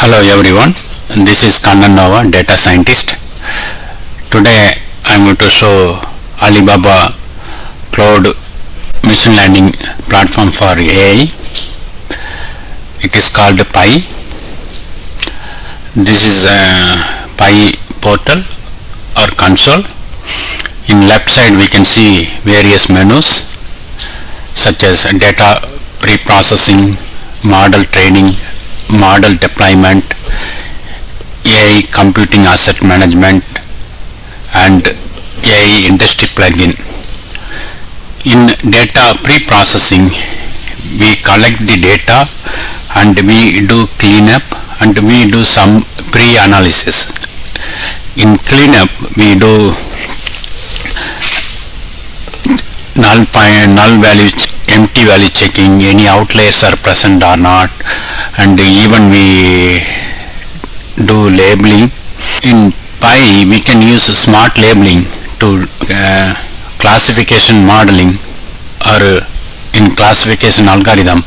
Hello everyone, this is Kannan Nova, data scientist. Today I am going to show Alibaba Cloud Machine Learning platform for AI. It is called Pi. This is a Pi portal or console. In left side we can see various menus such as data pre-processing, model training, model deployment, AI computing asset management, and AI industry plugin. In data pre-processing, we collect the data and we do cleanup and we do some pre-analysis. In cleanup, we do null value, empty value checking, any outliers are present or not, and even we do labeling. In Pi we can use smart labeling to classification modeling, or in classification algorithm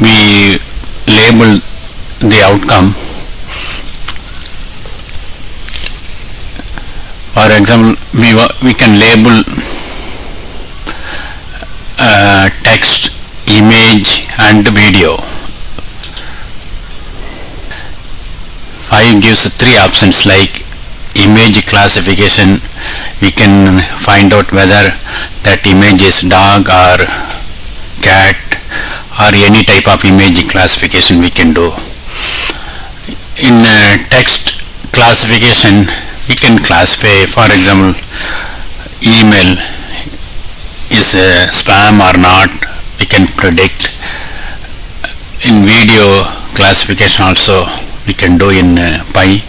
we label the outcome. For example, we can label text, image and video. 5 gives 3 options like image classification. We can find out whether that image is dog or cat or any type of image classification we can do. In text classification, we can classify, for example, email is spam or not, we can predict. In video classification also we can do in Pi.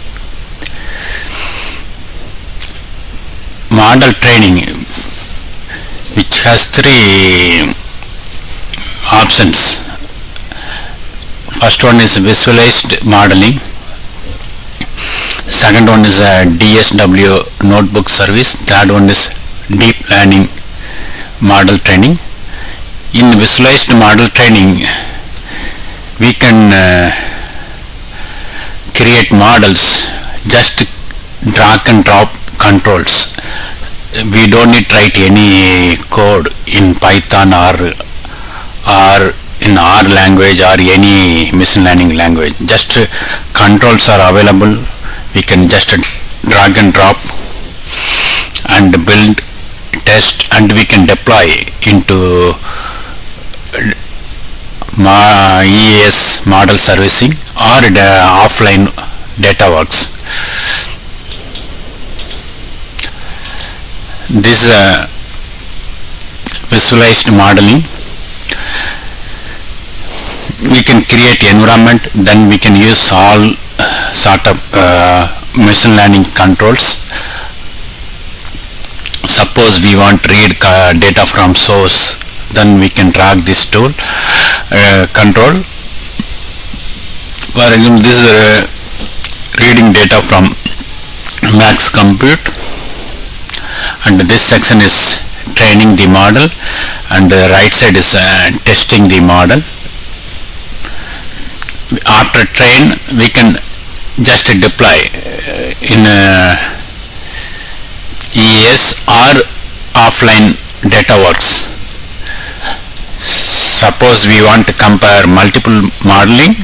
Model training, which has 3 options. First one is visualized modeling, second one is DSW notebook service, third one is deep learning model training. In visualized model training, we can create models, just drag and drop controls. We don't need to write any code in Python or in R language or any machine learning language. Just controls are available. We can just drag and drop and build, test, and we can deploy into EAS model servicing or offline DataWorks. This visualized modeling, we can create environment, then we can use all sort of machine learning controls. Suppose we want to read data from source, then we can drag this tool control. For example, this is reading data from max compute, and this section is training the model, and the right side is testing the model. After train, we can just deploy in EAS or offline DataWorks. Suppose we want to compare multiple modeling,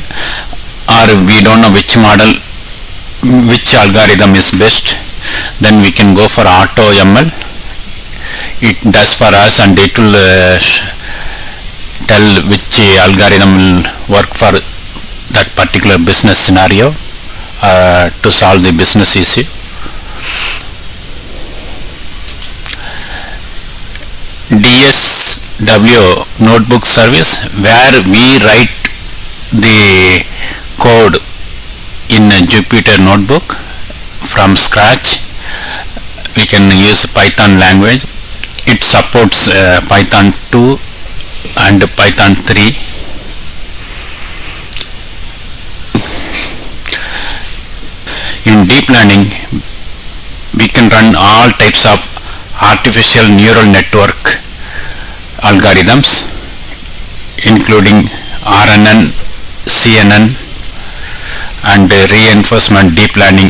or we don't know which model, which algorithm is best, then we can go for AutoML. It does for us and it will tell which algorithm will work for that particular business scenario to solve the business issue. DSW notebook service, where we write the code in a Jupyter notebook from scratch. We can use Python language. It supports Python 2 and Python 3. In deep learning, we can run all types of artificial neural network algorithms, including RNN, CNN, and reinforcement deep learning.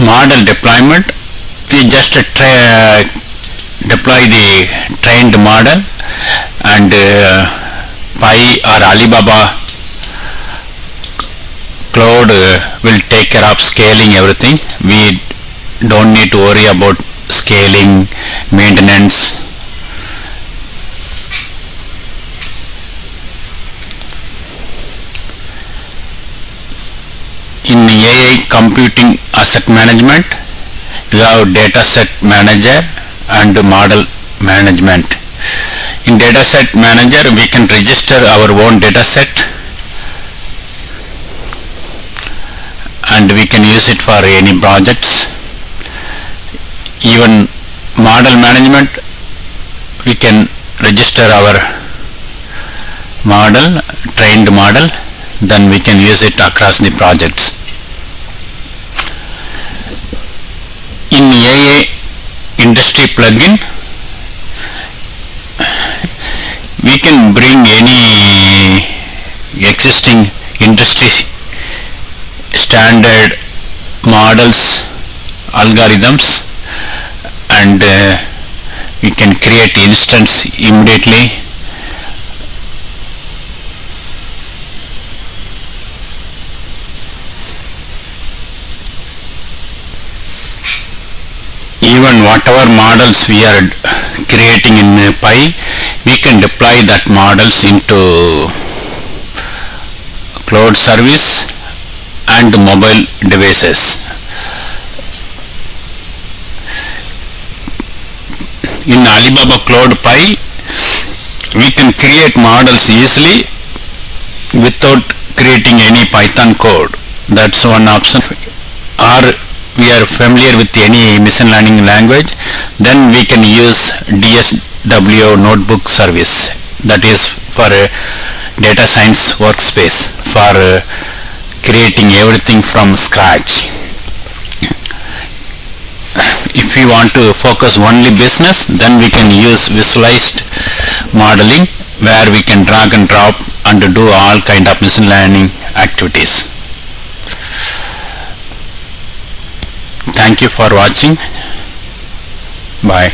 Model deployment, we just deploy the trained model, and Pi or Alibaba Cloud will take care of scaling everything. We don't need to worry about scaling, maintenance. In AI computing asset management, you have dataset manager and model management. In dataset manager, we can register our own dataset and we can use it for any projects. Even model management, we can register our model, trained model, then we can use it across the projects. In AI industry plugin, we can bring any existing industry standard models, algorithms, and we can create instance immediately. Even whatever models we are creating in Pi, we can deploy that models into cloud service and mobile devices. In Alibaba Cloud Pi, we can create models easily without creating any Python code. That's one option. Or we are familiar with any machine learning language, then we can use DSW notebook service, that is for data science workspace, for creating everything from scratch. If we want to focus only business, then we can use visualized modeling, where we can drag and drop and do all kind of machine learning activities. Thank you for watching. Bye.